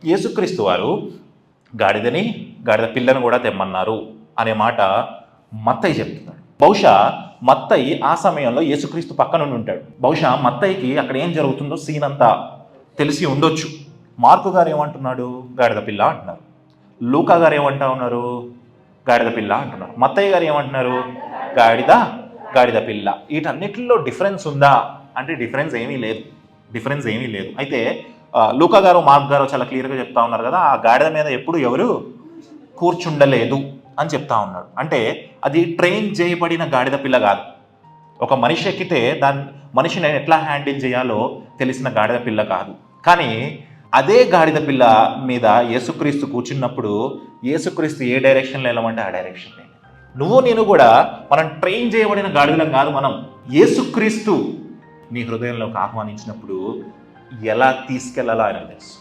యేసుక్రీస్తు వారు గాడిద పిల్లను కూడా తెమ్మన్నారు అనే మాట మత్తయి చెప్తున్నాడు. బహుశా మత్తయి ఆ సమయంలో యేసుక్రీస్తు పక్కన ఉంటాడు. బహుశా మత్తయికి అక్కడ ఏం జరుగుతుందో సీన్ అంతా తెలిసి ఉండొచ్చు. మార్కు గారు ఏమంటున్నాడు? గాడిద పిల్ల అంటున్నారు. లూకా గారు ఏమంటా ఉన్నారు? గాడిద పిల్ల అంటున్నారు. మత్తయ్య గారు ఏమంటున్నారు? గాడిద పిల్ల. వీటన్నిటిలో డిఫరెన్స్ ఉందా అంటే డిఫరెన్స్ ఏమీ లేదు. అయితే లూకా గారు మార్క్ గారు చాలా క్లియర్గా చెప్తా ఉన్నారు కదా, ఆ గాడిద మీద ఎప్పుడు ఎవరు కూర్చుండలేదు అని చెప్తా ఉన్నాడు. అంటే అది ట్రైన్ చేయబడిన గాడిద పిల్ల కాదు. ఒక మనిషి ఎక్కితే మనిషిని ఎట్లా హ్యాండిల్ చేయాలో తెలిసిన గాడిద పిల్ల కాదు. కానీ అదే గాడిద పిల్ల మీద యేసుక్రీస్తు కూర్చున్నప్పుడు యేసుక్రీస్తు ఏ డైరెక్షన్లో వెళ్ళమంటే ఆ డైరెక్షన్లో. నువ్వు నేను కూడా మనం ట్రైన్ చేయబడిన గాడిదలం కాదు. మనం యేసుక్రీస్తు నీ హృదయంలోకి ఆహ్వానించినప్పుడు ఎలా తీసుకెళ్లాలో ఆయన తెలుసు.